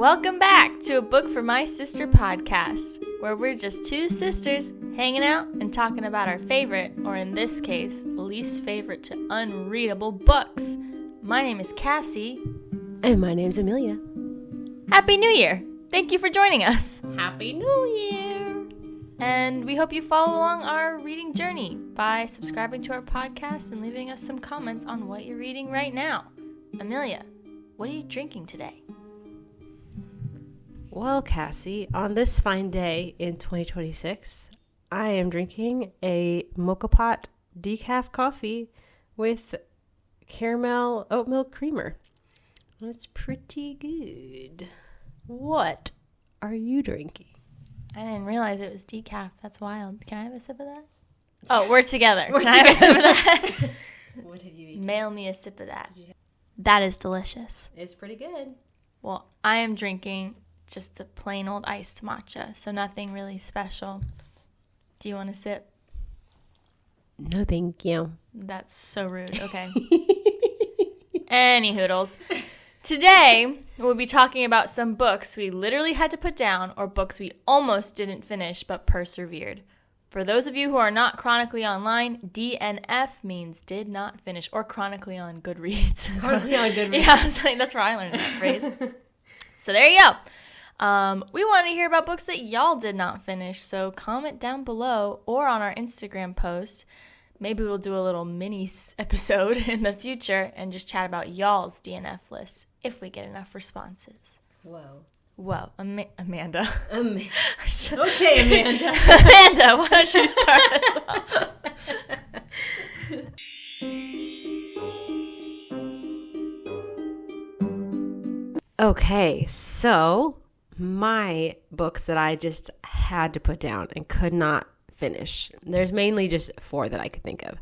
Welcome back to A Book for My Sister podcast, where we're just two sisters hanging out and talking about our favorite, or in this case, least favorite to unreadable books. My name is Cassie. And my name's Amelia. Happy New Year! Thank you for joining us. Happy New Year! And we hope you follow along our reading journey by subscribing to our podcast and leaving us some comments on what you're reading right now. Amelia, what are you drinking today? Well, Cassie, on this fine day in 2026, I am drinking a mocha pot decaf coffee with caramel oat milk creamer. It's pretty good. What are you drinking? I didn't realize it was decaf. That's wild. Can I have a sip of that? Oh, we're together. Can I have a sip of that? What have you eaten? Mail me a sip of that. That is delicious. It's pretty good. Well, I am drinking just a plain old iced matcha, so nothing really special. Do you want to sip? No, thank you. That's so rude. Okay. Any hoodles. Today, we'll be talking about some books we literally had to put down or books we almost didn't finish but persevered. For those of you who are not chronically online, DNF means did not finish, or chronically on Goodreads. Chronically on Goodreads. Yeah, that's where I learned that phrase. So there you go. We want to hear about books that y'all did not finish, so comment down below or on our Instagram post. Maybe we'll do a little mini episode in the future and just chat about y'all's DNF lists if we get enough responses. Whoa. Amanda. Okay, Amanda. Amanda, why don't you start us off? Okay, so my books that I just had to put down and could not finish. There's mainly just 4 that I could think of.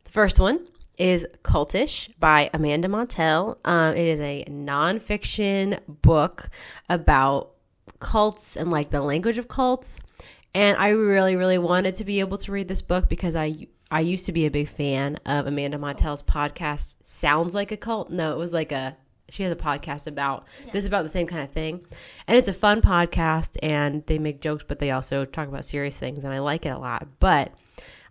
The first one is Cultish by Amanda Montell. It is a nonfiction book about cults and like the language of cults. And I really, really wanted to be able to read this book because I used to be a big fan of Amanda Montell's podcast, Sounds Like a Cult. No, it was like she has a podcast about this is about the same kind of thing. And it's a fun podcast and they make jokes, but they also talk about serious things and I like it a lot. But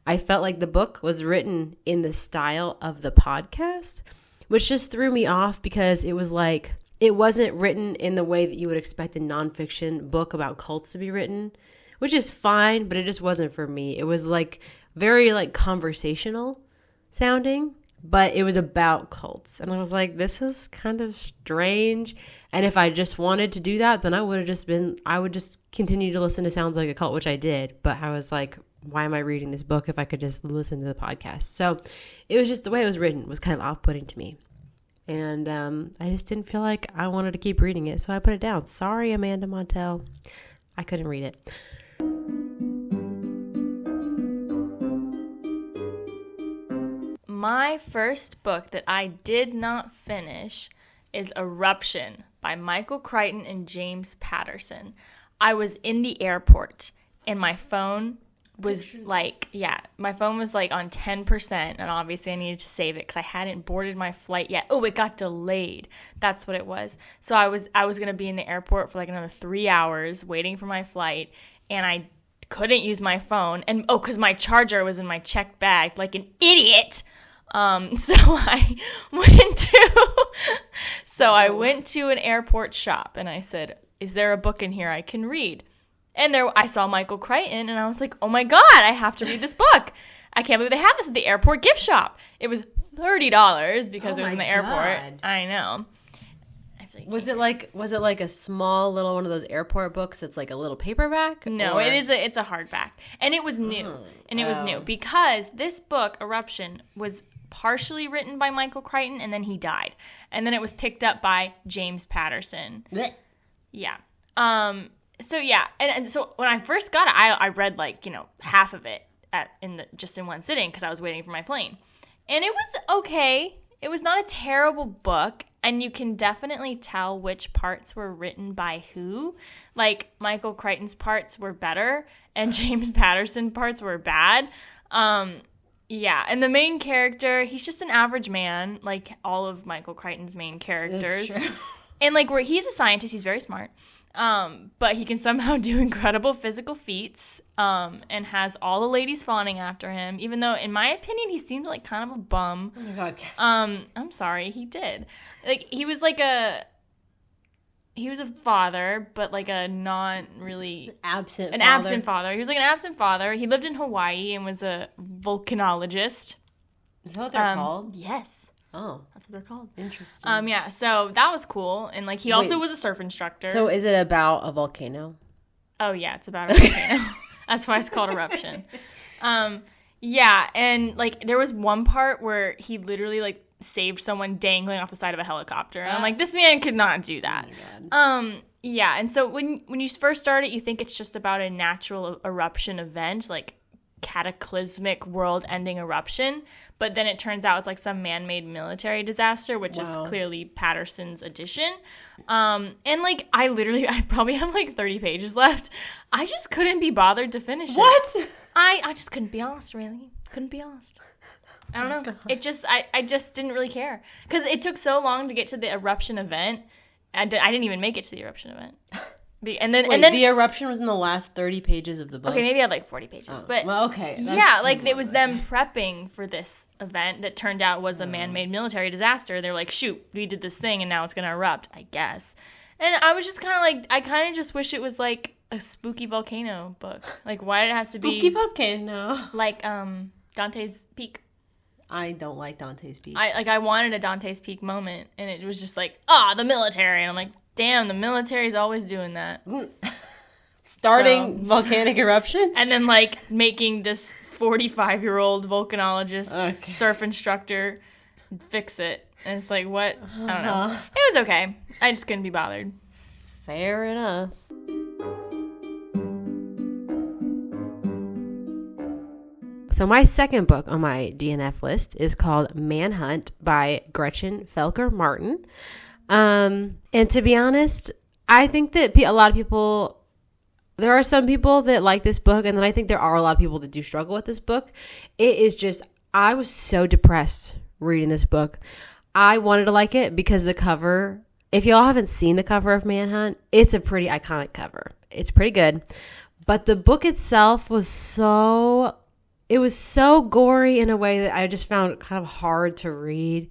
I felt like the book was written in the style of the podcast, which just threw me off because it was like, it wasn't written in the way that you would expect a nonfiction book about cults to be written, which is fine, but it just wasn't for me. It was like very like conversational sounding, but it was about cults. And I was like, this is kind of strange. And if I just wanted to do that, then I would just continue to listen to Sounds Like a Cult, which I did. But I was like, why am I reading this book if I could just listen to the podcast? So it was just the way it was written was kind of off-putting to me. And I just didn't feel like I wanted to keep reading it. So I put it down. Sorry, Amanda Montell. I couldn't read it. My first book that I did not finish is Eruption by Michael Crichton and James Patterson. I was in the airport and my phone was like on 10%, and obviously I needed to save it because I hadn't boarded my flight yet. Oh, it got delayed. That's what it was. So I was going to be in the airport for like another 3 hours waiting for my flight, and I couldn't use my phone. And because my charger was in my checked bag like an idiot. So I went to an airport shop and I said, is there a book in here I can read? And there I saw Michael Crichton and I was like, oh my God, I have to read this book. I can't believe they have this at the airport gift shop. It was $30 because it was in the airport. I know. Was it like a small little one of those airport books that's like a little paperback? No, it's a hardback. And it was new. It was new because this book, Eruption, was partially written by Michael Crichton and then he died. And then it was picked up by James Patterson. Blech. Yeah. So when I first got it, I read half of it in one sitting because I was waiting for my plane. And it was okay. It was not a terrible book, and you can definitely tell which parts were written by who. Like, Michael Crichton's parts were better, and James Patterson parts were bad. And the main character, he's just an average man, like all of Michael Crichton's main characters. And like where he's a scientist, he's very smart. But he can somehow do incredible physical feats, and has all the ladies fawning after him, even though, in my opinion, he seemed like kind of a bum. Oh my God, Cassie. I'm sorry, he did. Like, he was a father, but like a not really... absent father. He was like an absent father. He lived in Hawaii and was a volcanologist. Is that what they're called? Yes. Oh. That's what they're called. Interesting. Yeah, so that was cool. And like he also was a surf instructor. So is it about a volcano? Oh yeah, it's about a volcano. That's why it's called Eruption. Yeah, and like there was one part where he literally like saved someone dangling off the side of a helicopter. And I'm like, this man could not do that. Oh my God. Yeah, and so when you first start it, you think it's just about a natural eruption event, like cataclysmic world-ending eruption, but then it turns out it's like some man-made military disaster, which is clearly Patterson's addition. And like I probably have like 30 pages left. I just couldn't be bothered to finish it. What? I just couldn't be asked, really. Couldn't be asked. I don't know. It just I just didn't really care because it took so long to get to the eruption event. I didn't even make it to the eruption event. And then the eruption was in the last 30 pages of the book. Okay, maybe I had like 40 pages. But well, okay. Yeah, like it was them prepping for this event that turned out was a man-made military disaster. They're like, shoot, we did this thing and now it's going to erupt, I guess. And I was just kind of like, I kind of just wish it was like a spooky volcano book. Like, why did it have to be... Spooky volcano. Like Dante's Peak. I don't like Dante's Peak. I wanted a Dante's Peak moment, and it was just like, the military. And I'm like, damn, the military's always doing that. Starting volcanic eruption? And then, like, making this 45-year-old volcanologist, surf instructor, fix it. And it's like, what? I don't know. It was okay. I just couldn't be bothered. Fair enough. So my second book on my DNF list is called Manhunt by Gretchen Felker Martin. And to be honest, I think that a lot of people, there are some people that like this book, and then I think there are a lot of people that do struggle with this book. It is just, I was so depressed reading this book. I wanted to like it because the cover, if y'all haven't seen the cover of Manhunt, it's a pretty iconic cover. It's pretty good. But the book itself was so gory in a way that I just found kind of hard to read.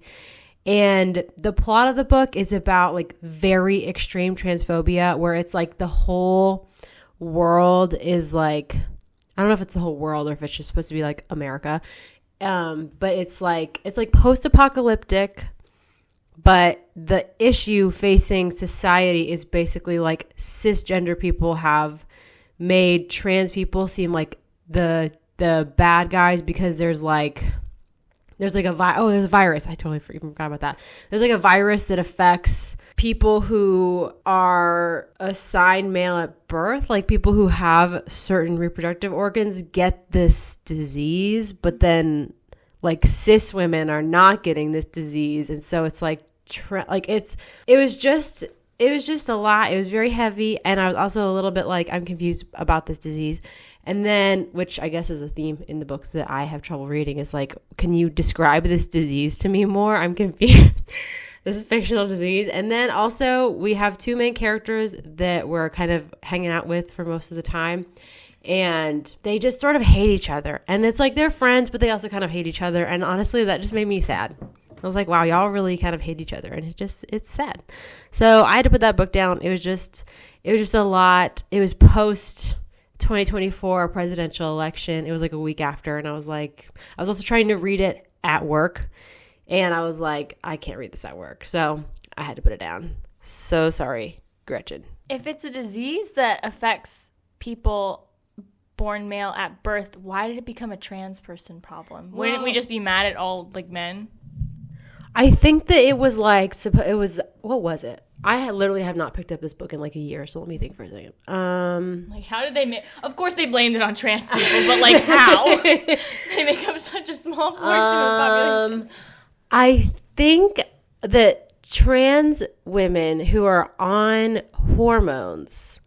And the plot of the book is about like very extreme transphobia, where it's like the whole world is like, I don't know if it's the whole world or if it's just supposed to be like America. But it's like post-apocalyptic, but the issue facing society is basically like cisgender people have made trans people seem like the bad guys because there's a virus. I totally forgot about that. There's like a virus that affects people who are assigned male at birth. Like people who have certain reproductive organs get this disease, but then like cis women are not getting this disease. And so it's like, it was just a lot. It was very heavy. And I was also a little bit like, I'm confused about this disease. And then, which I guess is a theme in the books that I have trouble reading, is like, can you describe this disease to me more? I'm confused. This is fictional disease. And then also we have two main characters that we're kind of hanging out with for most of the time. And they just sort of hate each other. And it's like they're friends, but they also kind of hate each other. And honestly, that just made me sad. I was like, wow, y'all really kind of hate each other. And it's sad. So I had to put that book down. It was just a lot. It was post 2024 presidential election. It was like a week after, and I was also trying to read it at work, and I was like, I can't read this at work, so I had to put it down. So sorry, Gretchen. If it's a disease that affects people born male at birth, why did it become a trans person problem? Wouldn't we just be mad at all like men? I think that it was like, what was it? I literally have not picked up this book in like a year, so let me think for a second. Like, how did they of course they blamed it on trans people, but like how? They make up such a small portion of the population. I think that trans women who are on hormones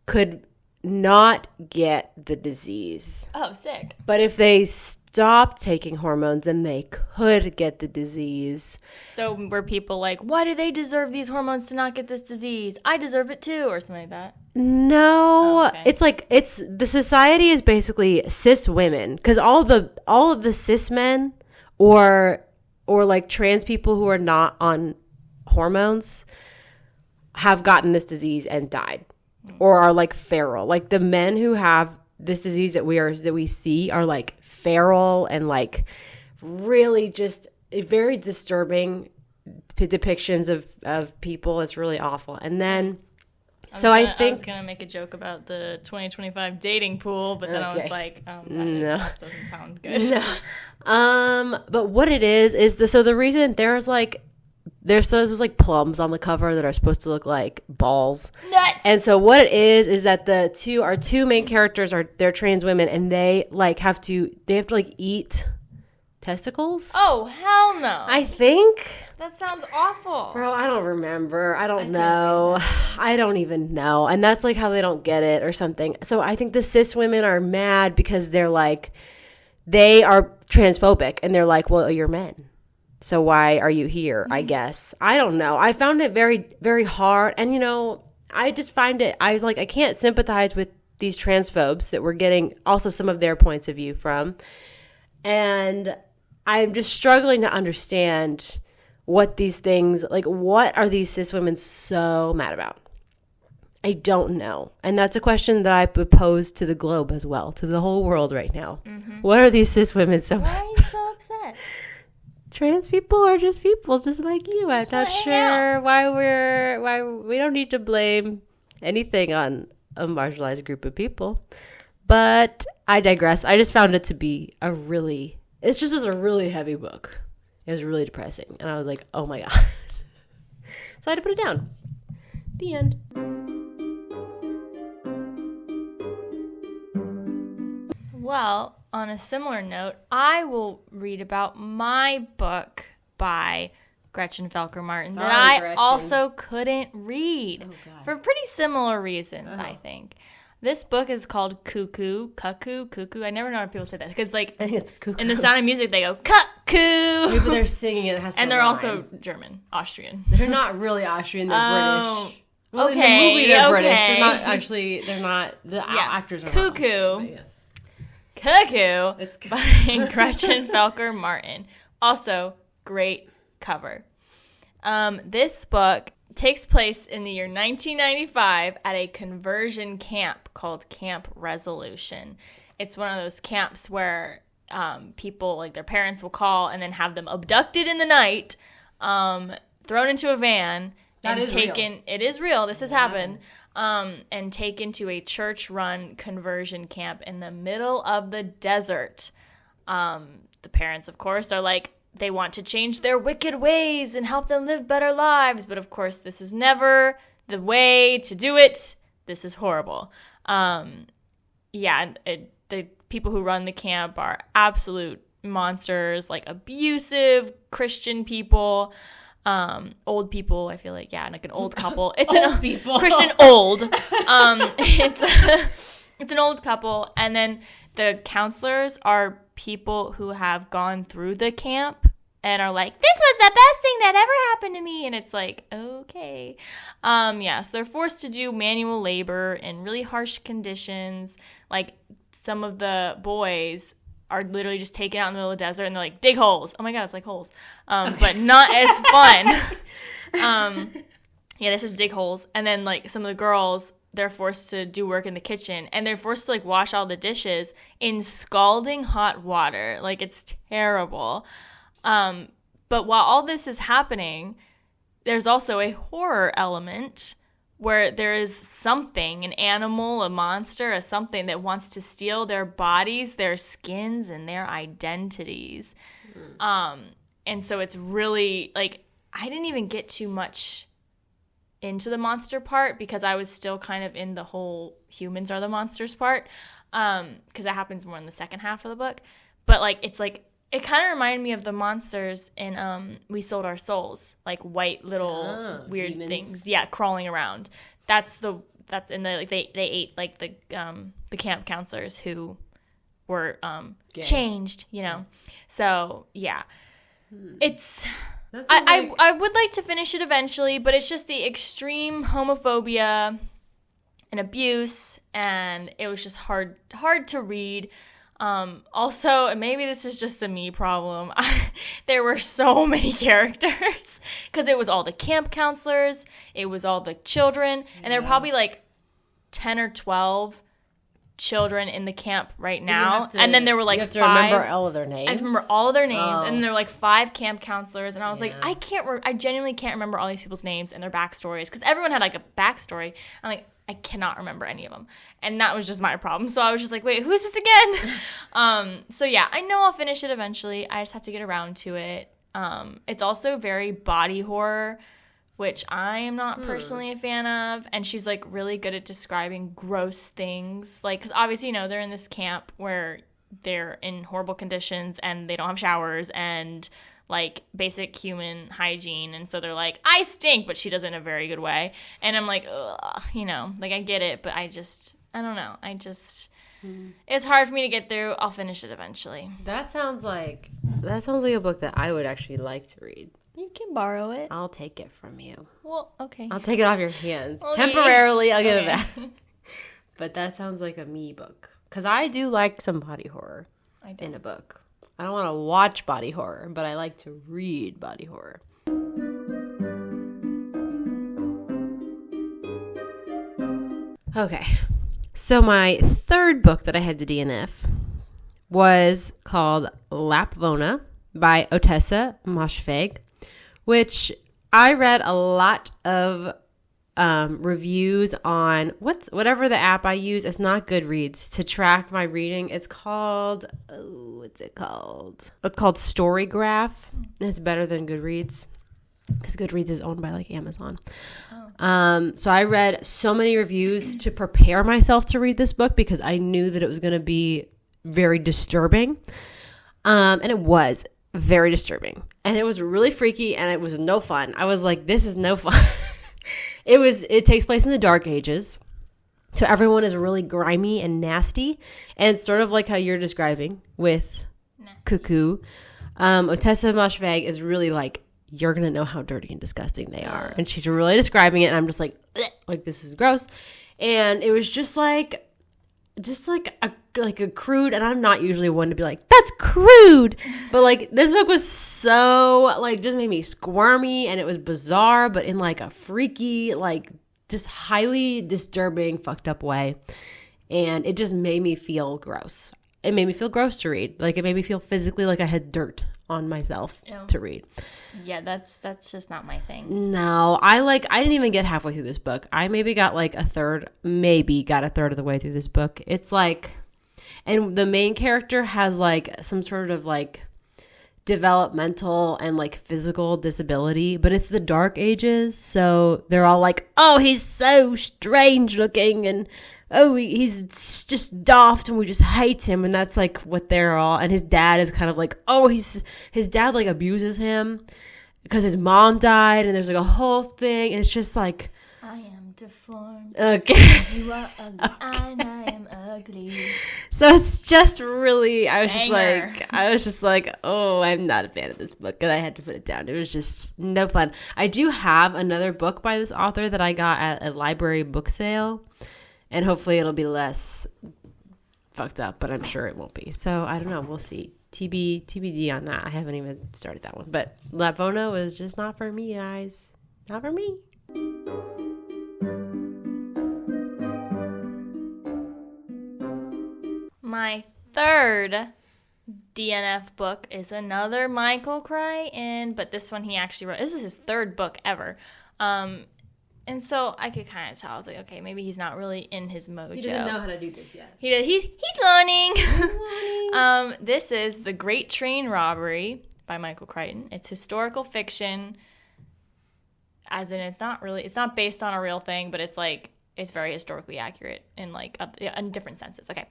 could not get the disease. Oh, sick. But if they stop taking hormones, then they could get the disease. So were people like, why do they deserve these hormones to not get this disease? I deserve it too, or something like that? No. Oh, okay. It's like, the society is basically cis women. Because all of the cis men or like trans people who are not on hormones have gotten this disease and died. Or are like feral. Like the men who have this disease that we see are like feral and like really just very disturbing depictions of people. It's really awful. And then I was gonna make a joke about the 2025 dating pool, but then I was like, no, that doesn't sound good. No. But what it is the reason there's like plums on the cover that are supposed to look like balls. Nuts. And so what it is that our two main characters they're trans women, and they have to eat testicles. Oh, hell no. I think. That sounds awful. Bro, I don't remember. I don't know. I don't even know. And that's like how they don't get it or something. So I think the cis women are mad because they are transphobic, and they're like, well, you're men. So why are you here, I guess? I don't know. I found it very, very hard. And, I just find it, I can't sympathize with these transphobes that we're getting also some of their points of view from. And I'm just struggling to understand what these things, what are these cis women so mad about? I don't know. And that's a question that I would pose to the globe as well, to the whole world right now. Mm-hmm. What are these cis women so mad? Why are you so upset? Trans people are just people, just like you. I'm not sure why we don't need to blame anything on a marginalized group of people. But I digress. I just found it to be a really heavy book. It was really depressing. And I was like, oh my God. So I had to put it down. The end. Well, on a similar note, I will read about my book by Gretchen Felker Martin that I also couldn't read for pretty similar reasons, I think. This book is called Cuckoo. I never know how people say that because, I think it's cuckoo. In The Sound of Music, they go cuckoo. Maybe they're singing it. It has to and they're rhyme. Also German, Austrian. They're not really Austrian. They're British. Well, okay, in the movie, they're British. They're not actually. They're not. The actors are Cuckoo. Not. Yes. Cuckoo by Gretchen Felker Martin. Also, great cover. This book takes place in the year 1995 at a conversion camp called Camp Resolution. It's one of those camps where people, their parents will call and then have them abducted in the night, thrown into a van, and taken. Real. It is real. This has happened. And taken to a church-run conversion camp in the middle of the desert. The parents, of course, are like, they want to change their wicked ways and help them live better lives. But, of course, this is never the way to do it. This is horrible. The people who run the camp are absolute monsters, abusive Christian people. Old people, I feel like an old couple. It's old people. Christian old. It's an old couple, and then the counselors are people who have gone through the camp and are like, this was the best thing that ever happened to me, and it's like, okay. So they're forced to do manual labor in really harsh conditions. Some of the boys are literally just taken out in the middle of the desert and they're like, dig holes. Oh my God, it's like holes. But not as fun. This is dig holes. And then some of the girls, they're forced to do work in the kitchen and they're forced to wash all the dishes in scalding hot water. It's terrible. But while all this is happening, there's also a horror element where there is something, an animal, a monster, a something that wants to steal their bodies, their skins, and their identities. And so it's really, I didn't even get too much into the monster part because I was still kind of in the whole humans are the monsters part because that happens more in the second half of the book. But, it kind of reminded me of the monsters in We Sold Our Souls, white little weird demons. things, crawling around. That's the that's in the like they ate like the camp counselors who were changed, you know. So yeah, it's I would like to finish it eventually, but it's just the extreme homophobia and abuse, and it was just hard to read. Also, and maybe this is just a me problem, there were so many characters because it was all the camp counselors, it was all the children, and there were probably like 10 or 12 children in the camp right now. And then there were like you have to 5. remember all of their names. I remember all of their names, and there were like 5 camp counselors, and I was like, I genuinely can't remember all these people's names and their backstories because everyone had like a backstory. I'm like, I cannot remember any of them. And that was just my problem. So I was just like, wait, who is this again? So yeah, I know I'll finish it eventually. I just have to get around to it. It's also very body horror, which I am not personally a fan of. And she's like really good at describing gross things. Like, because obviously, you know, they're in this camp where they're in horrible conditions and they don't have showers and like basic human hygiene, and so they're like, I stink, but she does it in a very good way, and I'm like, ugh, you know, like I get it, but I don't know, it's hard for me to get through. I'll finish it eventually. That sounds like a book that I would actually like to read. You can borrow it. I'll take it from you. Well, okay. I'll take it off your hands. Okay. Temporarily, I'll give it back. But that sounds like a me book, because I do like some body horror in a book. I don't want to watch body horror, but I like to read body horror. Okay, so my third book that I had to DNF was called Lapvona by Otessa Moshfegh, which I read a lot of reviews on whatever the app I use. It's not Goodreads to track my reading. It's called what's it called? It's called Storygraph. It's better than Goodreads because Goodreads is owned by like Amazon. So I read so many reviews to prepare myself to read this book because I knew that it was going to be very disturbing, and it was very disturbing, and it was really freaky, and it was no fun. I was like, this is no fun. It takes place in the Dark Ages. So everyone is really grimy and nasty. And it's sort of like how you're describing with Cuckoo. Otessa Moshfegh is really like, you're going to know how dirty and disgusting they are. And she's really describing it. And I'm just like this is gross. And it was just like a crude, and I'm not usually one to be like, that's crude, but like this book was so like just made me squirmy, and it was bizarre, but in like a freaky, like just highly disturbing, fucked up way, and it just made me feel gross. It made me feel gross to read. Like it made me feel physically like I had dirt on myself to read. Yeah, that's just not my thing. No, I didn't even get halfway through this book. I maybe got like a third of the way through this book. It's like, and the main character has like some sort of like developmental and like physical disability, but it's the Dark Ages, so they're all like, oh, he's so strange looking, and oh, he's just daft, and we just hate him, and that's like what they're all. And his dad is kind of like, oh, his dad like abuses him because his mom died, and there's like a whole thing, and it's just like, I am deformed. Okay. You are ugly, and I am ugly. So it's just really, I was just like, oh, I'm not a fan of this book, and I had to put it down. It was just no fun. I do have another book by this author that I got at a library book sale, and hopefully it'll be less fucked up, but I'm sure it won't be. So I don't know. We'll see. TBD on that. I haven't even started that one. But Lapvona was just not for me, guys. Not for me. My third DNF book is another Michael Crichton, but this one he actually wrote. This was his third book ever. And so I could kind of tell. I was like, okay, maybe he's not really in his mojo. He doesn't know how to do this yet. He's learning. This is The Great Train Robbery by Michael Crichton. It's historical fiction, as in it's not based on a real thing, but it's very historically accurate in in different senses. Okay.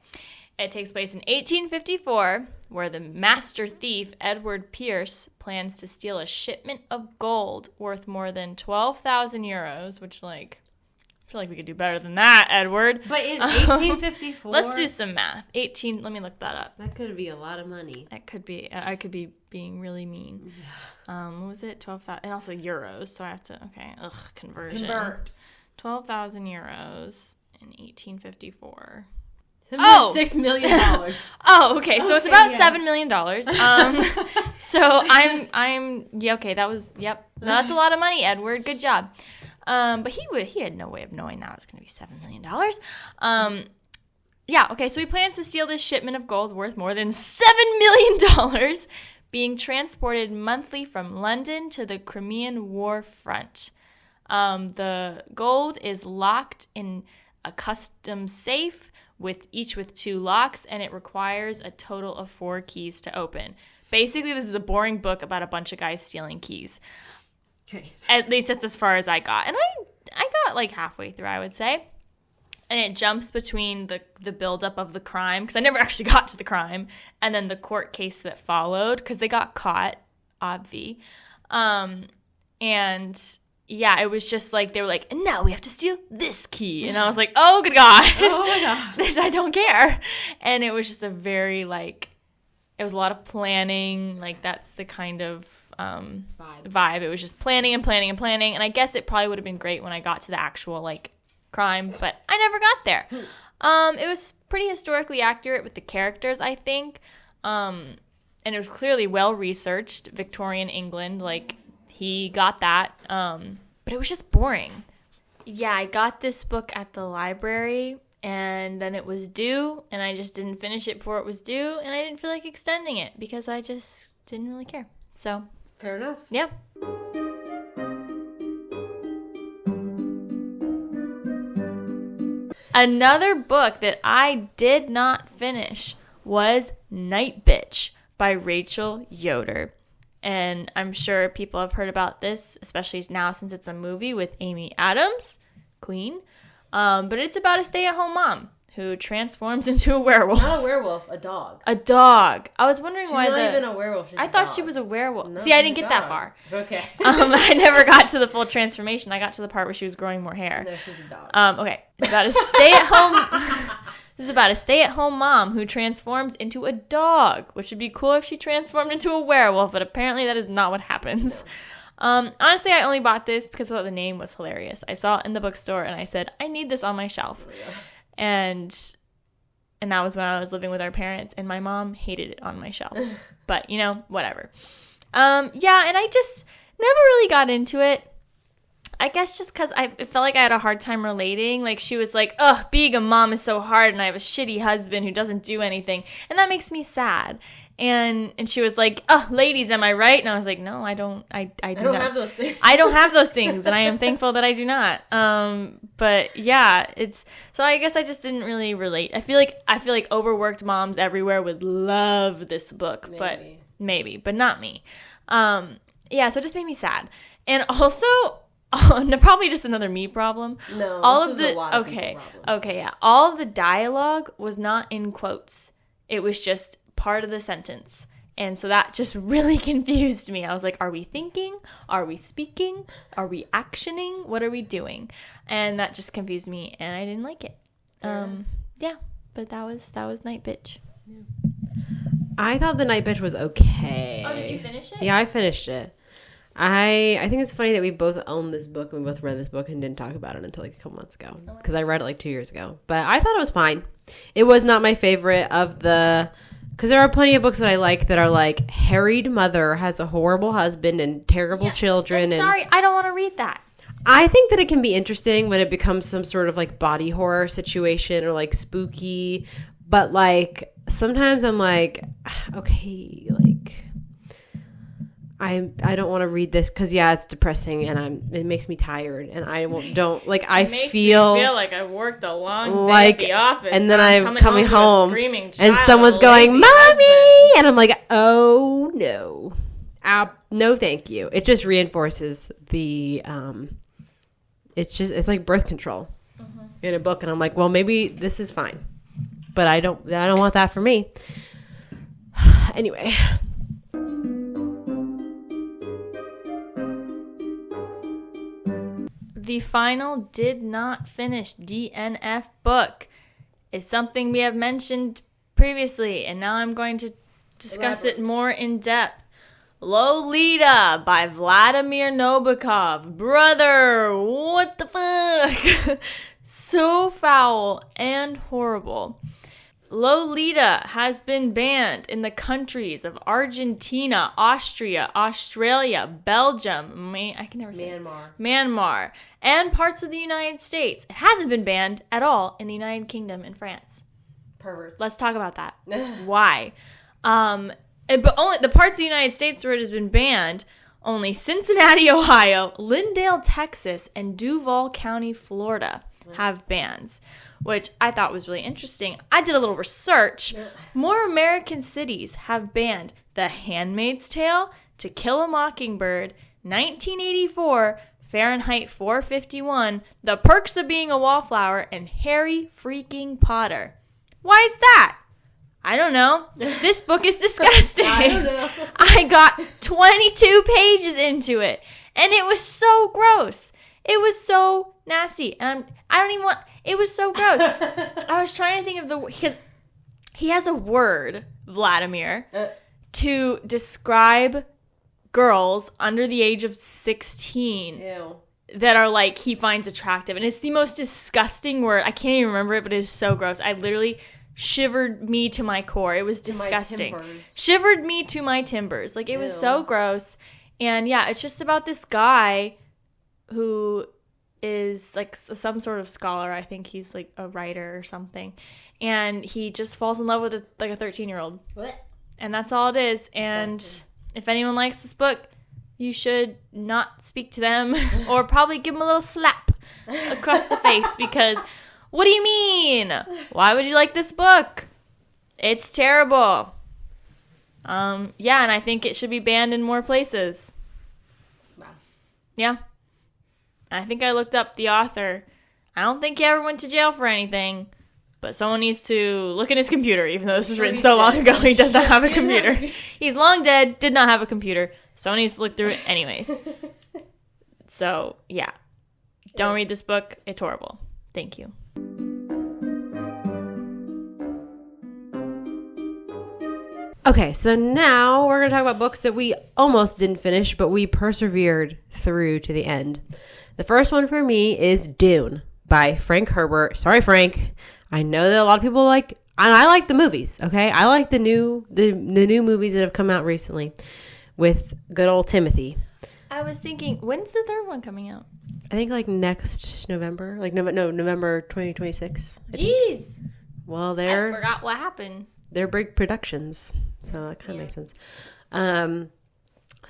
It takes place in 1854, where the master thief, Edward Pierce, plans to steal a shipment of gold worth more than 12,000 euros, which, feel like we could do better than that, Edward. But in 1854? Let's do some math. Let me look that up. That could be a lot of money. That could be. I could be being really mean. What was it? 12,000. And also euros. So I have to, okay. Conversion. Convert. 12,000 euros in 1854. $6 million. Okay. So it's about $7 million. So okay. That's a lot of money, Edward. Good job. But he had no way of knowing that was going to be $7 million. Okay, so he plans to steal this shipment of gold worth more than $7 million being transported monthly from London to the Crimean War front. The gold is locked in a custom safe with 2 locks, and it requires a total of 4 keys to open. Basically, this is a boring book about a bunch of guys stealing keys. Okay. At least that's as far as I got. And I got like halfway through, I would say. And it jumps between the buildup of the crime, because I never actually got to the crime, and then the court case that followed, because they got caught, obvi. It was just like, they were like, and now we have to steal this key. And I was like, oh, good God. Oh, my God. I don't care. And it was just a very, like, it was a lot of planning. Like, that's the kind of vibe. It was just planning and planning and planning. And I guess it probably would have been great when I got to the actual, like, crime, but I never got there. It was pretty historically accurate with the characters, I think. And it was clearly well researched. Victorian England, like, he got that. But it was just boring. Yeah, I got this book at the library, and then it was due, and I just didn't finish it before it was due, and I didn't feel like extending it because I just didn't really care. So, fair enough. Yeah. Another book that I did not finish was Night Bitch by Rachel Yoder. And I'm sure people have heard about this, especially now since it's a movie with Amy Adams, Queen. But it's about a stay-at-home mom who transforms into a werewolf. Not a werewolf, a dog. A dog. I was wondering why she's not even a werewolf. I thought she was a werewolf. No, see, I didn't get that far. Okay. I never got to the full transformation. I got to the part where she was growing more hair. No, she's a dog. Okay. It's about a stay-at-home... This is about a stay-at-home mom who transforms into a dog, which would be cool if she transformed into a werewolf, but apparently that is not what happens. Honestly, I only bought this because I thought the name was hilarious. I saw it in the bookstore, and I said, I need this on my shelf. And that was when I was living with our parents, and my mom hated it on my shelf. But, whatever. And I just never really got into it. I guess just because it felt like I had a hard time relating. Like, she was like, ugh, being a mom is so hard, and I have a shitty husband who doesn't do anything. And that makes me sad. And she was like, oh, ladies, am I right? And I was like, no, I don't. I don't have those things. I don't have those things, and I am thankful that I do not. But yeah, so I guess I just didn't really relate. I feel like overworked moms everywhere would love this book, but not me. So it just made me sad. And also, probably just another me problem. No, all this is a lot of people problem. Okay, yeah. All of the dialogue was not in quotes. It was just part of the sentence. And so that just really confused me. I was like, are we thinking? Are we speaking? Are we actioning? What are we doing? And that just confused me, and I didn't like it. But that was Night Bitch. Yeah. I thought the Night Bitch was okay. Oh, did you finish it? Yeah, I finished it. I think it's funny that we both own this book and we both read this book and didn't talk about it until like a couple months ago, because I read it like 2 years ago. But I thought it was fine. It was not my favorite of the, because there are plenty of books that I like that are like, harried mother has a horrible husband and terrible children. Sorry, I don't want to read that. I think that it can be interesting when it becomes some sort of like body horror situation or like spooky. But like sometimes I'm like, okay, like I don't want to read this because it's depressing and it makes me tired and I don't like I feel like I worked a long day at the office and then I'm coming home and someone's going, "Mommy," and I'm like, "Oh no, no, thank you." It just reinforces the it's like birth control in a book, and I'm like, well, maybe this is fine, but I don't want that for me. Anyway. the final did not finish DNF book is something we have mentioned previously, and now I'm going to discuss it more in depth. Lolita by Vladimir Nabokov. Brother, what the fuck? So foul and horrible. Lolita has been banned in the countries of Argentina, Austria, Australia, Belgium, I can never say Myanmar, and parts of the United States. It hasn't been banned at all in the United Kingdom and France. Perverts. Let's talk about that. Why? But only the parts of the United States where it has been banned, only Cincinnati, Ohio, Lindale, Texas, and Duval County, Florida have bans, which I thought was really interesting. I did a little research. More American cities have banned The Handmaid's Tale, To Kill a Mockingbird, 1984, Fahrenheit 451, The Perks of Being a Wallflower, and Harry freaking Potter. Why is that? I don't know. This book is disgusting. I don't know. I got 22 pages into it, and it was so gross. It was so nasty. And I don't even want... It was so gross. I was trying to think of because he has a word, Vladimir, to describe girls under the age of 16 that are like he finds attractive. And it's the most disgusting word. I can't even remember it, but it is so gross. I literally shivered me to my core. It was disgusting. Shivered me to my timbers. Like, it was so gross. And yeah, it's just about this guy who is like some sort of scholar. I think he's like a writer or something. And he just falls in love with a 13-year-old. What? And that's all it is. And if anyone likes this book, you should not speak to them or probably give them a little slap across the face because what do you mean? Why would you like this book? It's terrible. Yeah, and I think it should be banned in more places. Wow. Yeah. I think I looked up the author. I don't think he ever went to jail for anything, but someone needs to look in his computer, even though this was written so long ago. He does not have a computer. He's long dead, did not have a computer. Someone needs to look through it anyways. So, yeah. Don't read this book. It's horrible. Thank you. Okay, so now we're going to talk about books that we almost didn't finish, but we persevered through to the end. The first one for me is Dune by Frank Herbert. Sorry, Frank. I know that a lot of people like, and I like the movies, okay? I like the new movies that have come out recently with good old Timothy. I was thinking, when's the third one coming out? I think like next November, November 2026. Jeez. Well, I forgot what happened. They're big productions, so that kind of makes sense.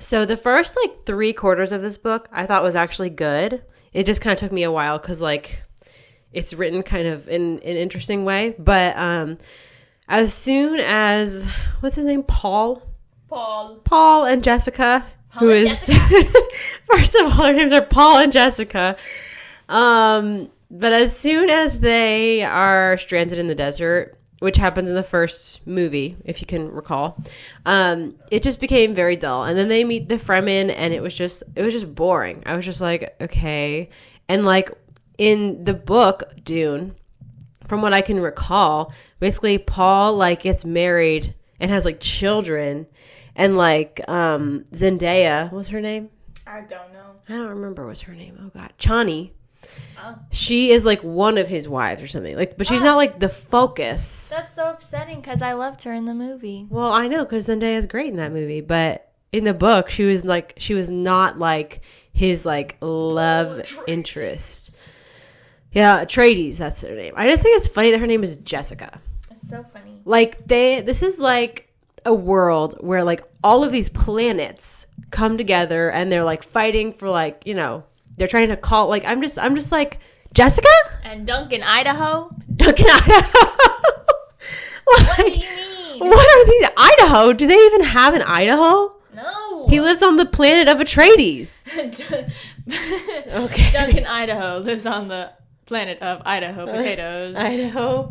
So the first like 3/4 of this book I thought was actually good. It just kind of took me a while because like it's written kind of in an interesting way. But as soon as what's his name, Paul and Jessica, first of all, their names are Paul and Jessica. But as soon as they are stranded in the desert, which happens in the first movie, if you can recall, it just became very dull. And then they meet the Fremen, and it was just boring. I was just like, okay. And like in the book Dune, from what I can recall, basically Paul like gets married and has like children, and like Zendaya, what's her name? I don't know. I don't remember what's her name. Oh God, Chani. Oh. She is like one of his wives or something. Like, but she's not like the focus. That's so upsetting because I loved her in the movie. Well, I know because Zendaya is great in that movie, but in the book, she was not like his like love interest. Yeah, Atreides, that's her name. I just think it's funny that her name is Jessica. It's so funny. Like this is like a world where like all of these planets come together and they're like fighting for like, you know, they're trying to call, like, I'm just like, Jessica? And Duncan, Idaho? Like, what do you mean? What are these? Idaho? Do they even have an Idaho? No. He lives on the planet of Atreides. Okay. Duncan, Idaho lives on the planet of Idaho potatoes. Idaho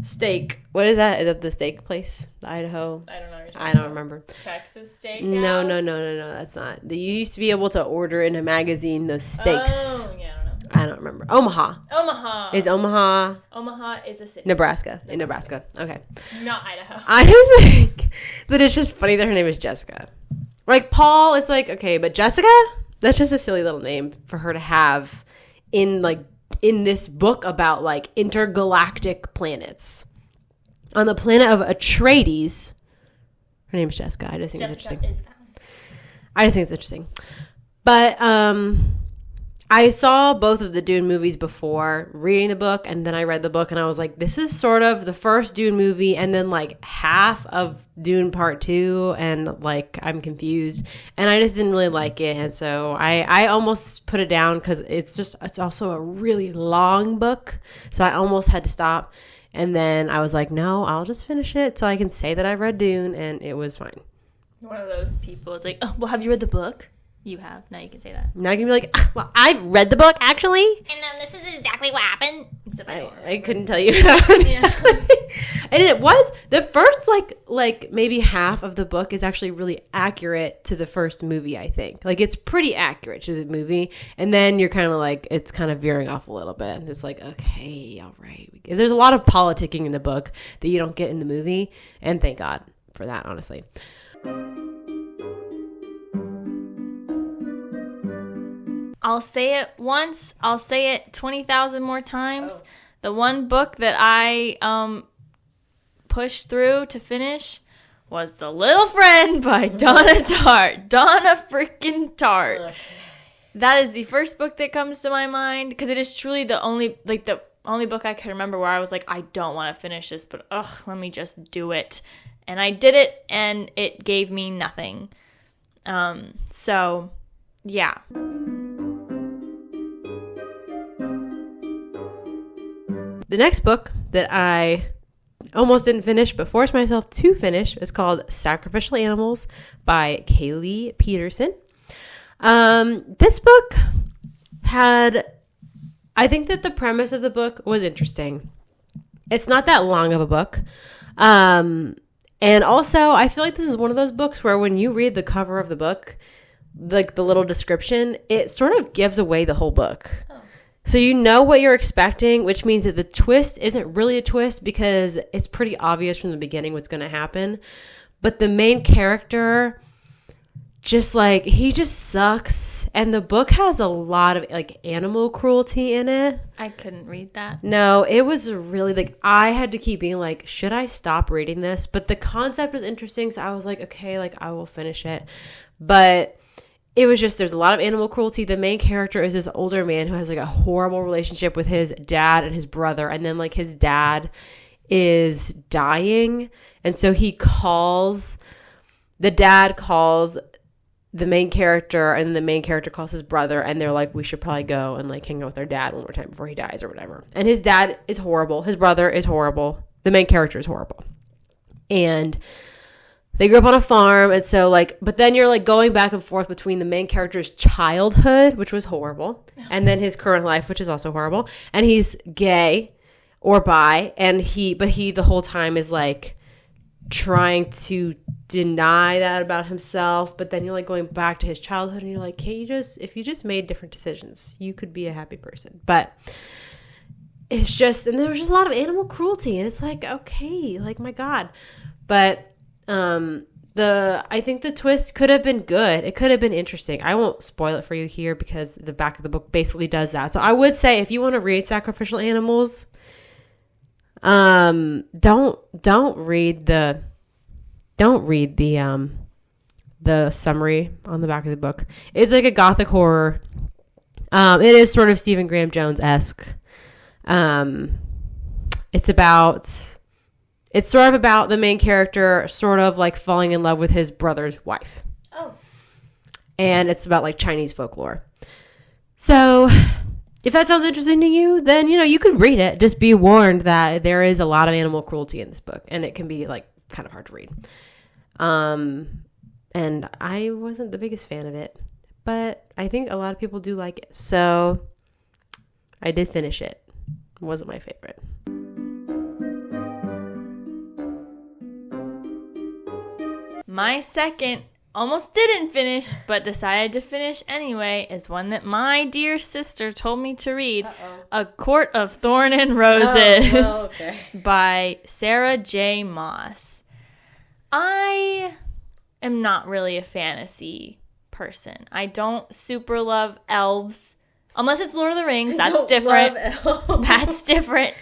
steak. What is that? Is that the steak place? The Idaho? I don't know. I don't remember. Texas Steakhouse? No. That's not. You used to be able to order in a magazine those steaks. Oh, yeah, I don't know. I don't remember. Omaha. Omaha. Is Omaha? Omaha is a city. Nebraska. In Nebraska. Okay. Not Idaho. I just think that it's just funny that her name is Jessica. Like, Paul is like, okay, but Jessica? That's just a silly little name for her to have in this book about, like, intergalactic planets. On the planet of Atreides, her name is Jessica. I just think it's interesting. Is found. I just think it's interesting. But I saw both of the Dune movies before reading the book, and then I read the book, and I was like, this is sort of the first Dune movie and then, like, half of Dune Part 2, and, like, I'm confused. And I just didn't really like it, and so I almost put it down because it's also a really long book, so I almost had to stop. And then I was like, no, I'll just finish it so I can say that I read Dune, and it was fine. One of those people is like, oh, well, have you read the book? You have. Now you can say that. Now you can be like, well, I've read the book, actually. And this is exactly what happened. Except I couldn't tell you that. Yeah. And it was, the first, like maybe half of the book is actually really accurate to the first movie, I think. Like, it's pretty accurate to the movie. And then you're kind of like, it's kind of veering off a little bit. And it's like, okay, all right. There's a lot of politicking in the book that you don't get in the movie. And thank God for that, honestly. I'll say it once. I'll say it 20,000 more times. Oh. The one book that I pushed through to finish was The Little Friend by Donna Tartt. Donna freaking Tartt. That is the first book that comes to my mind because it is truly the only book I can remember where I was like, I don't want to finish this, but let me just do it. And I did it, and it gave me nothing. So, yeah. The next book that I almost didn't finish but forced myself to finish is called Sacrificial Animals by Kaylee Peterson. This book I think that the premise of the book was interesting. It's not that long of a book. And also, I feel like this is one of those books where when you read the cover of the book, like the little description, it sort of gives away the whole book. So you know what you're expecting, which means that the twist isn't really a twist because it's pretty obvious from the beginning what's going to happen. But the main character, he just sucks. And the book has a lot of, like, animal cruelty in it. I couldn't read that. No, it was really, I had to keep being like, should I stop reading this? But the concept was interesting, so I was like, okay, I will finish it. But it was just, there's a lot of animal cruelty. The main character is this older man who has, a horrible relationship with his dad and his brother. And then, his dad is dying. And so the dad calls the main character, and the main character calls his brother. And they're like, we should probably go and, hang out with our dad one more time before he dies or whatever. And his dad is horrible. His brother is horrible. The main character is horrible. And they grew up on a farm, and so, but then you're, going back and forth between the main character's childhood, which was horrible, and then his current life, which is also horrible, and he's gay or bi, and he the whole time is, trying to deny that about himself, but then you're, going back to his childhood, and you're like, if you just made different decisions, you could be a happy person, but it's just, and there was just a lot of animal cruelty, and it's okay, my God, but I think the twist could have been good. It could have been interesting. I won't spoil it for you here because the back of the book basically does that. So I would say if you want to read Sacrificial Animals, don't read the summary on the back of the book. It's like a gothic horror. It is sort of Stephen Graham Jones-esque. It's sort of about the main character sort of falling in love with his brother's wife. Oh. And it's about Chinese folklore. So if that sounds interesting to you, then, you could read it. Just be warned that there is a lot of animal cruelty in this book. And it can be kind of hard to read. And I wasn't the biggest fan of it. But I think a lot of people do like it. So I did finish it. It wasn't my favorite. My second almost didn't finish, but decided to finish anyway, is one that my dear sister told me to read. A Court of Thorn and Roses by Sarah J. Maas. I am not really a fantasy person. I don't super love elves. Unless it's Lord of the Rings, that's different. That's different.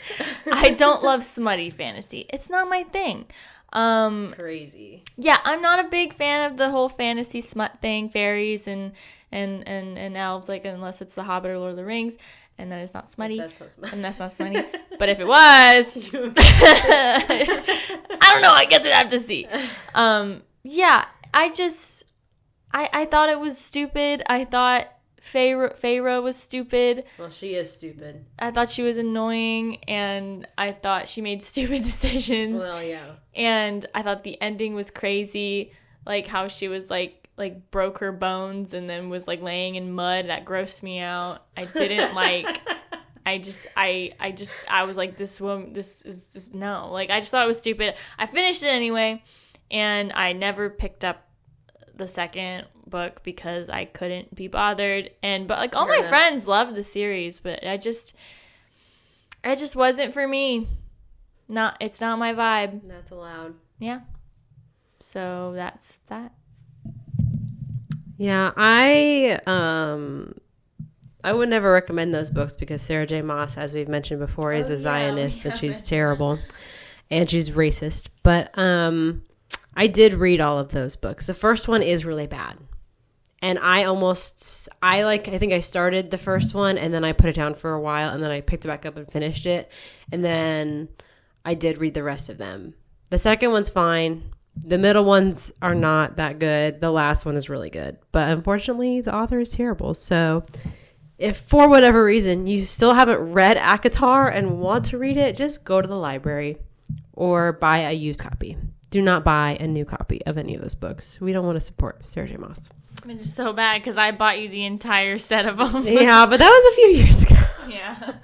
I don't love smutty fantasy. It's not my thing. Crazy. Yeah, I'm not a big fan of the whole fantasy smut thing, fairies and elves, like unless it's The Hobbit or Lord of the Rings, and that is not smutty. And that's not smutty. But if it was, I don't know. I guess I'd have to see. Yeah, I thought it was stupid. I thought Feyre was stupid. Well, she is stupid. I thought she was annoying, and I thought she made stupid decisions. Well, yeah. And I thought the ending was crazy, like how she was like broke her bones and then was like laying in mud. That grossed me out. I didn't like. I was like, this woman, this is just no. Like, I just thought it was stupid. I finished it anyway, and I never picked up the second book because I couldn't be bothered. But like all my friends loved the series, but it just wasn't for me. It's not my vibe. That's allowed. Yeah. So that's that. Yeah, I would never recommend those books because Sarah J. Maas, as we've mentioned before, is a Zionist and she's terrible and she's racist. But I did read all of those books. The first one is really bad. And I think I started the first one and then I put it down for a while and then I picked it back up and finished it. And then I did read the rest of them. The second one's fine. The middle ones are not that good. The last one is really good. But unfortunately, the author is terrible. So if for whatever reason you still haven't read ACOTAR and want to read it, just go to the library or buy a used copy. Do not buy a new copy of any of those books. We don't want to support Sarah J. Maas. I'm just so bad because I bought you the entire set of them. Yeah, but that was a few years ago. Yeah.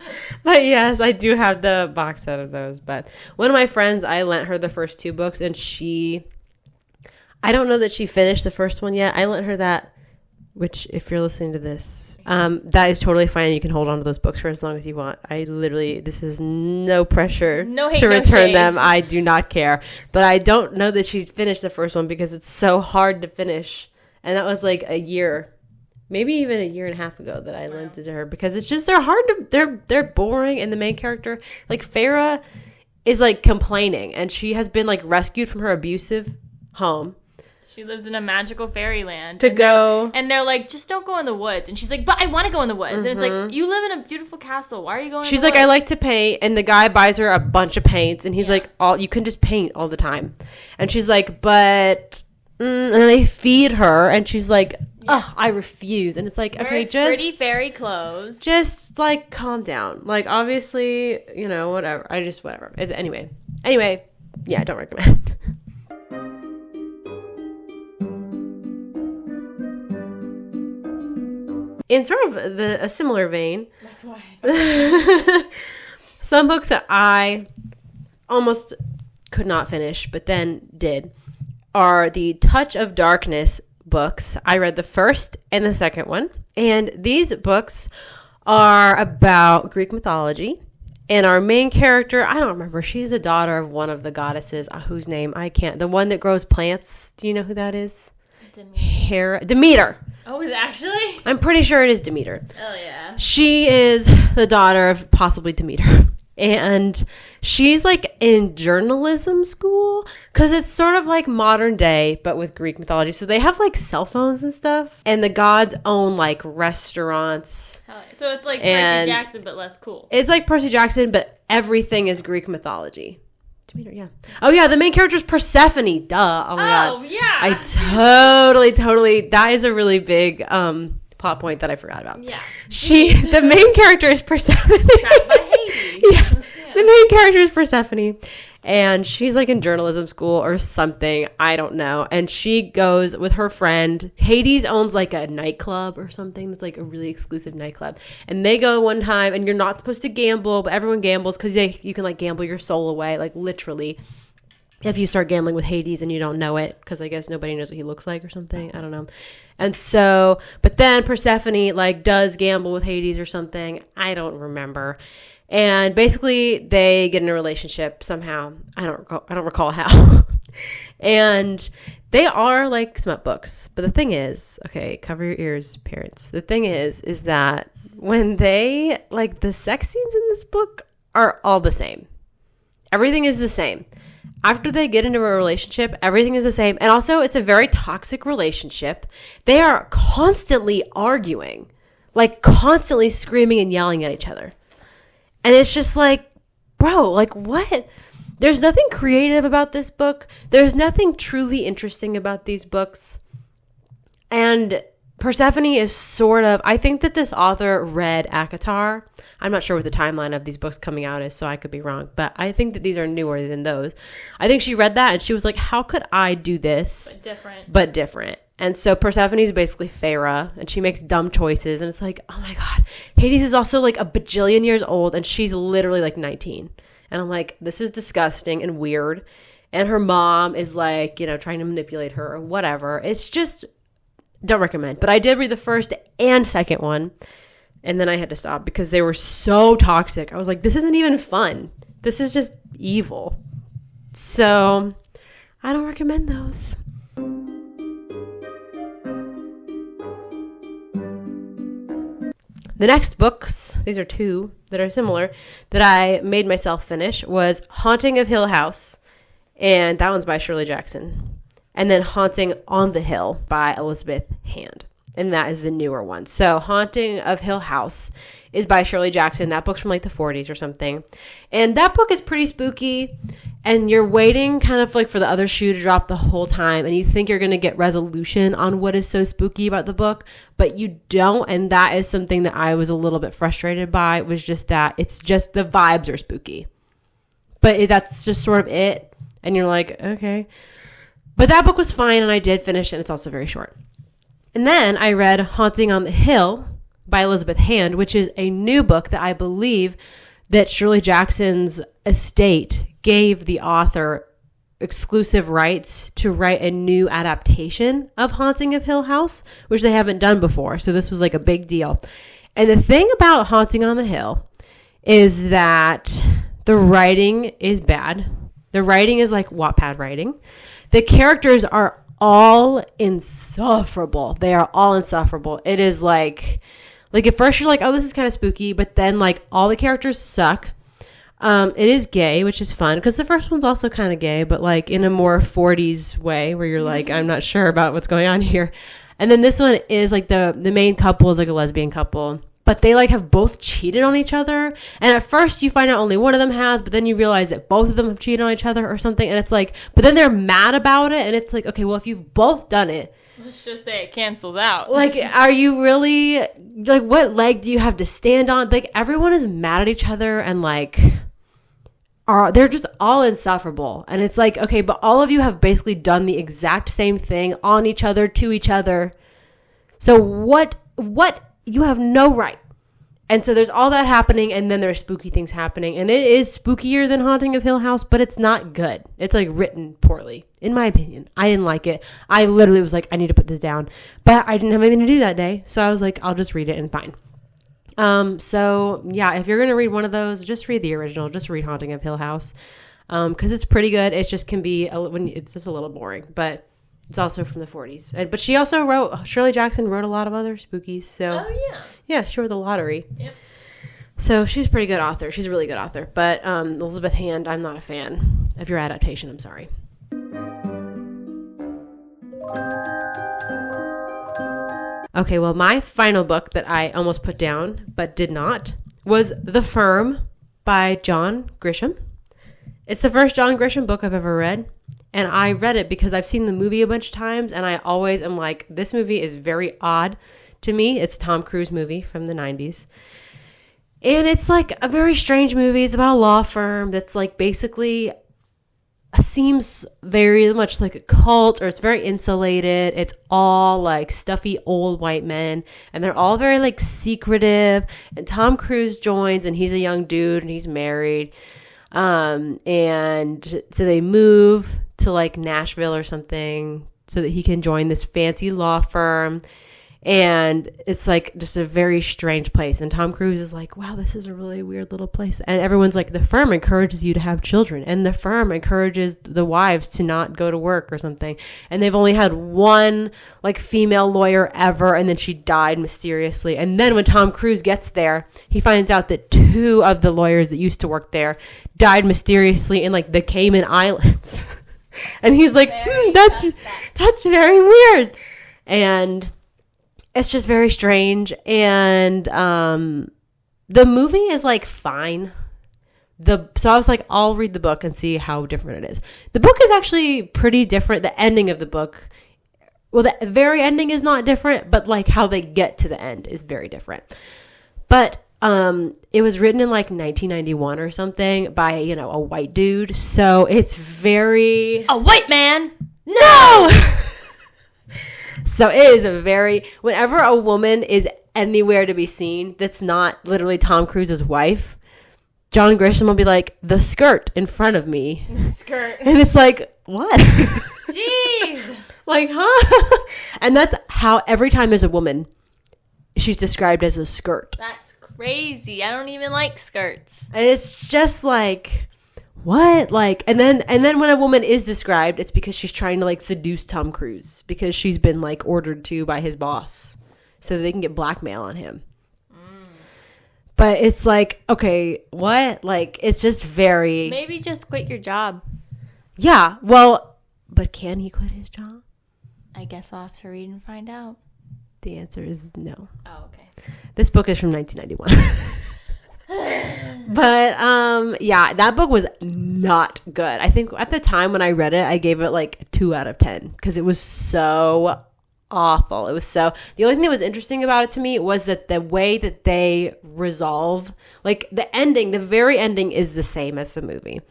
But yes, I do have the box set of those. But one of my friends, I lent her the first two books, and I don't know that she finished the first one yet. I lent her that, which if you're listening to this, that is totally fine. You can hold on to those books for as long as you want. This is no pressure to return them. I do not care. But I don't know that she's finished the first one because it's so hard to finish. And that was like a year, maybe even a year and a half ago that I lent it to her because it's just, they're boring. And the main character, like Feyre, is like complaining and she has been like rescued from her abusive home. She lives in a magical fairyland. And they're like, just don't go in the woods. And she's like, but I want to go in the woods. Mm-hmm. And it's like, you live in a beautiful castle. Why are you going in the woods? She's like, I like to paint. And the guy buys her a bunch of paints. And he's like, you can just paint all the time. And she's like, but... and they feed her. And she's like, I refuse. And it's like, okay, just... pretty fairy clothes. Just, like, calm down. Like, obviously, whatever. Whatever. Anyway, yeah, I don't recommend. In sort of a similar vein, that's why some books that I almost could not finish, but then did, are the Touch of Darkness books. I read the first and the second one, and these books are about Greek mythology. And our main character, I don't remember, she's the daughter of one of the goddesses, whose name I can't. The one that grows plants. Do you know who that is? Demeter. Oh, is it actually? I'm pretty sure it is Demeter. Oh, yeah. She is the daughter of possibly Demeter. And she's like in journalism school because it's sort of like modern day, but with Greek mythology. So they have like cell phones and stuff. And the gods own like restaurants. So it's like Percy Jackson, but less cool. It's like Percy Jackson, but everything is Greek mythology. Demeter, yeah. Oh, yeah. The main character is Persephone. Duh. Oh, my God. Yeah. I totally. That is a really big plot point that I forgot about. Yeah. The main character is Persephone. Trapped by Hades. Yes. Yeah. The main character is Persephone. And she's like in journalism school or something. I don't know. And she goes with her friend. Hades owns like a nightclub or something. That's like a really exclusive nightclub. And they go one time and you're not supposed to gamble, but everyone gambles because you can like gamble your soul away, like literally. if you start gambling with Hades and you don't know it, because I guess nobody knows what he looks like or something. I don't know. And so, but then Persephone like does gamble with Hades or something. I don't remember. And basically they get in a relationship somehow. I don't recall how. And they are like smut books. But the thing is, okay, cover your ears, parents. The thing is that when they, like, the sex scenes in this book are all the same. Everything is the same. After they get into a relationship, everything is the same. And also, it's a very toxic relationship. They are constantly arguing, like constantly screaming and yelling at each other. And it's just like, bro, like what? There's nothing creative about this book. There's nothing truly interesting about these books. And Persephone is sort of, I think that this author read ACOTAR. I'm not sure what the timeline of these books coming out is, so I could be wrong. But I think that these are newer than those. I think she read that and she was like, how could I do this? But different. And so Persephone is basically Farah, and she makes dumb choices. And it's like, oh my God. Hades is also like a bajillion years old, and she's literally like 19. And I'm like, this is disgusting and weird. And her mom is like, you know, trying to manipulate her or whatever. It's just, don't recommend. But I did read the first and second one. And then I had to stop because they were so toxic. I was like, this isn't even fun. This is just evil. So I don't recommend those. The next books, these are two that are similar, that I made myself finish was Haunting of Hill House. And that one's by Shirley Jackson. And then Haunting on the Hill by Elizabeth Hand. And that is the newer one. So Haunting of Hill House is by Shirley Jackson. That book's from like the 40s or something. And that book is pretty spooky. And you're waiting kind of like for the other shoe to drop the whole time. And you think you're going to get resolution on what is so spooky about the book. But you don't. And that is something that I was a little bit frustrated by. It was just that it's just the vibes are spooky. But that's just sort of it. And you're like, okay. But that book was fine. And I did finish it. It's also very short. And then I read Haunting on the Hill by Elizabeth Hand, which is a new book that I believe that Shirley Jackson's estate gave the author exclusive rights to write a new adaptation of Haunting of Hill House, which they haven't done before. So this was like a big deal. And the thing about Haunting on the Hill is that the writing is bad. The writing is like Wattpad writing. The characters are all insufferable. They are all insufferable. It is like at first you're like, oh, this is kind of spooky, but then like all the characters suck. It is gay, which is fun because the first one's also kind of gay, but like in a more 40s way where you're like, I'm not sure about what's going on here. And then this one is like the main couple is like a lesbian couple, but they like have both cheated on each other. And at first you find out only one of them has, but then you realize that both of them have cheated on each other or something. And it's like, but then they're mad about it. And it's like, okay, well, if you've both done it, let's just say it cancels out. Like, are you really, like, what leg do you have to stand on? Like, everyone is mad at each other and like, they're just all insufferable. And it's like, okay, but all of you have basically done the exact same thing on each other, to each other. So what, you have no right. And so there's all that happening, and then there's spooky things happening. And it is spookier than Haunting of Hill House, but it's not good. It's like written poorly, in my opinion. I didn't like it. I literally was like, I need to put this down. But I didn't have anything to do that day. So I was like, I'll just read it and fine. So yeah, if you're going to read one of those, just read the original. Just read Haunting of Hill House. Cause it's pretty good. It just can be, it's just a little boring, but it's also from the 40s. But she also Shirley Jackson wrote a lot of other spookies. So oh yeah. Yeah, she wrote The Lottery. Yep. So she's a pretty good author. She's a really good author. But Elizabeth Hand, I'm not a fan of your adaptation. I'm sorry. Okay, well, my final book that I almost put down but did not was The Firm by John Grisham. It's the first John Grisham book I've ever read. And I read it because I've seen the movie a bunch of times. And I always am like, this movie is very odd to me. It's a Tom Cruise movie from the 90s. And it's like a very strange movie. It's about a law firm that's like basically seems very much like a cult, or it's very insulated. It's all like stuffy old white men, and they're all very like secretive. And Tom Cruise joins, and he's a young dude and he's married. And so they move to like Nashville or something so that he can join this fancy law firm. And it's like just a very strange place. And Tom Cruise is like, wow, this is a really weird little place. And everyone's like, the firm encourages you to have children. And the firm encourages the wives to not go to work or something. And they've only had one like female lawyer ever. And then she died mysteriously. And then when Tom Cruise gets there, he finds out that 2 of the lawyers that used to work there died mysteriously in like the Cayman Islands. And he's like, that's very weird. And it's just very strange. And the movie is like fine. So I was like, I'll read the book and see how different it is. The book is actually pretty different. The ending of the book, well, the very ending is not different, but like how they get to the end is very different. But it was written in like 1991 or something by, a white dude. So it's very... A white man? No! So it is whenever a woman is anywhere to be seen that's not literally Tom Cruise's wife, John Grisham will be like, the skirt in front of me. The skirt. And it's like, what? Jeez. Like, huh? And that's how every time there's a woman, she's described as a skirt. That's crazy. I don't even like skirts. And it's just like... what? Like, and then when a woman is described, it's because she's trying to like seduce Tom Cruise because she's been like ordered to by his boss so that they can get blackmail on him. But it's like, okay, what? Like, it's just very... maybe just quit your job. Yeah, well, but can he quit his job? I guess I'll have to read and find out. The answer is no. Oh, okay. This book is from 1991. But yeah, that book was not good. I think at the time when I read it, I gave it like 2 out of 10 because it was so awful. The only thing that was interesting about it to me was that the way that they resolve, like the very ending is the same as the movie,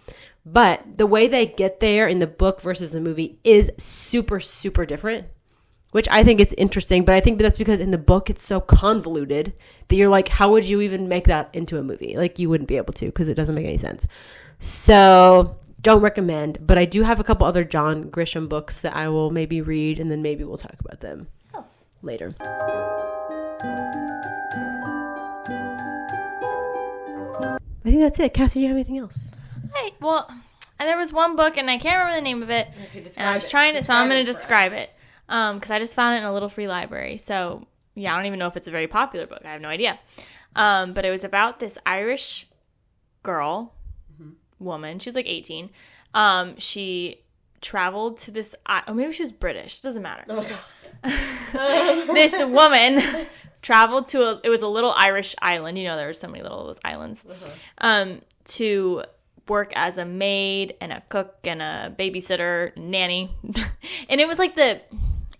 but the way they get there in the book versus the movie is super, super different, which I think is interesting. But I think that's because in the book, it's so convoluted that you're like, how would you even make that into a movie? Like, you wouldn't be able to because it doesn't make any sense. So don't recommend. But I do have a couple other John Grisham books that I will maybe read, and then maybe we'll talk about them later. I think that's it. Cassie, do you have anything else? Hey, well, there was one book, and I can't remember the name of it. And I was trying to, so I'm going to describe it. Because I just found it in a little free library. So, yeah, I don't even know if it's a very popular book. I have no idea. But it was about this Irish girl, woman. She's like 18. She traveled to this... maybe she was British. It doesn't matter. Oh, this woman traveled to it was a little Irish island. You know, there were so many little islands. To work as a maid and a cook and a babysitter, nanny. And it was like the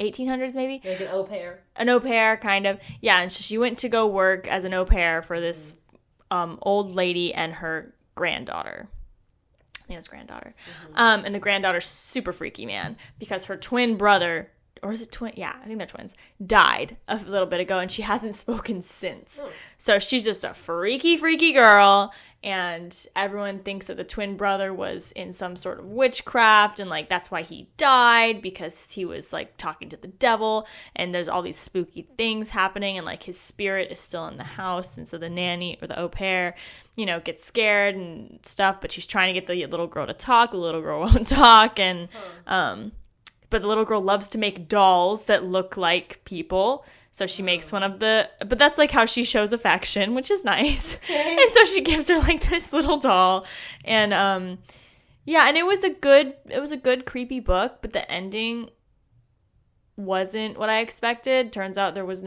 1800s maybe? Like an au pair. An au pair, kind of. Yeah, and so she went to go work as an au pair for this old lady and her granddaughter. I think it was granddaughter. And the granddaughter's super freaky, man, because her twin brother, or is it twin? Yeah, I think they're twins, died a little bit ago, and she hasn't spoken since. So she's just a freaky, freaky girl. And everyone thinks that the twin brother was in some sort of witchcraft, and like that's why he died, because he was like talking to the devil, and there's all these spooky things happening, and like his spirit is still in the house. And so the nanny or the au pair, gets scared and stuff, but she's trying to get the little girl to talk. The little girl won't talk, and but the little girl loves to make dolls that look like people. So she makes one of but that's like how she shows affection, which is nice. Okay. And so she gives her like this little doll. And and it was a good creepy book, but the ending wasn't what I expected. Turns out it was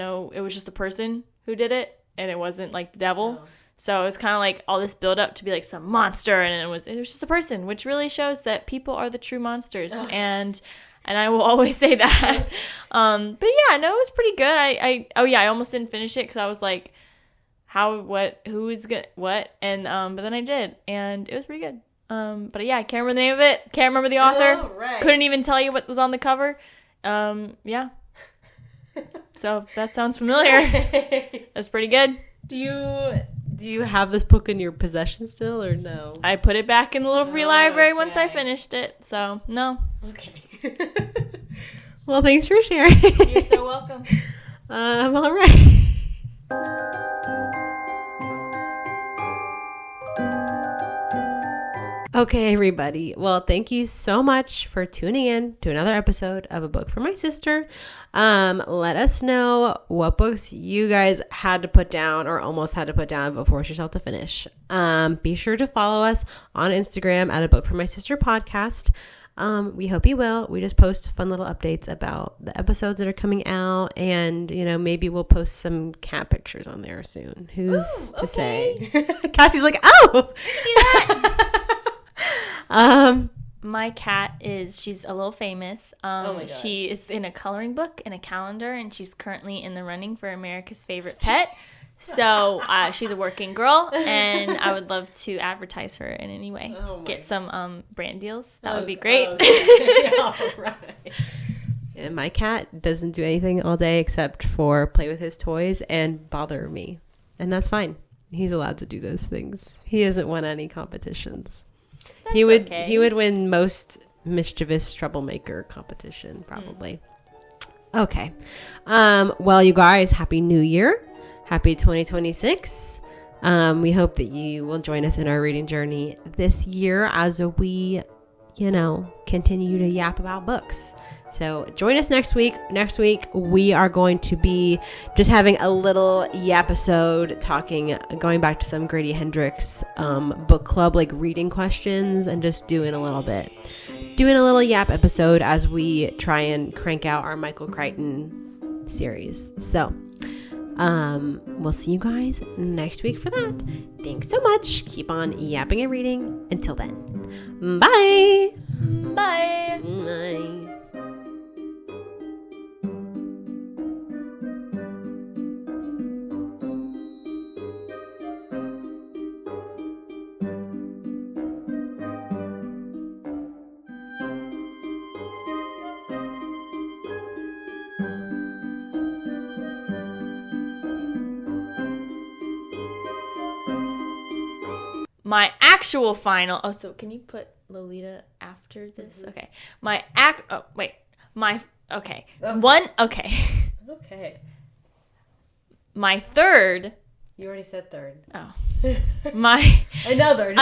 just a person who did it, and it wasn't like the devil. Oh. So it was kind of like all this build up to be like some monster, and it was just a person, which really shows that people are the true monsters. Oh. And I will always say that. But yeah, no, it was pretty good. I almost didn't finish it because I was like, what? And, but then I did, and it was pretty good. But yeah, I can't remember the name of it. Can't remember the author. Oh, right. Couldn't even tell you what was on the cover. Yeah. So if that sounds familiar. That's pretty good. Do Do you have this book in your possession still, or no? I put it back in the little free library once I finished it. So, no. Okay. Well, thanks for sharing. You're so welcome. All right. Okay, everybody. Well, thank you so much for tuning in to another episode of A Book for My Sister. Let us know what books you guys had to put down or almost had to put down but forced yourself to finish. Be sure to follow us on Instagram at A Book for My Sister podcast. We hope you will. We just post fun little updates about the episodes that are coming out, and maybe we'll post some cat pictures on there soon. Who's to say? Cassie's like, oh, do that. My cat she's a little famous. Oh my God. She is in a coloring book and a calendar, and she's currently in the running for America's favorite pet. So she's a working girl, and I would love to advertise her in any way. Get some brand deals. That would be great. Okay. All right. And my cat doesn't do anything all day except for play with his toys and bother me. And that's fine. He's allowed to do those things. He hasn't won any competitions. He would win most mischievous troublemaker competition, probably. Okay. Well, you guys, Happy New Year. Happy 2026. We hope that you will join us in our reading journey this year as we, continue to yap about books. So join us next week. Next week, we are going to be just having a little yap-isode going back to some Grady Hendrix book club, like reading questions, and just doing a little yap episode as we try and crank out our Michael Crichton series. So we'll see you guys next week for that. Thanks so much. Keep on yapping and reading. Until then, bye. Bye. Bye. My actual final. Oh, so can you put Lolita after this? Mm-hmm. Okay. Okay. Oh. One. Okay. Okay. My third. You already said third. Oh. My. Another.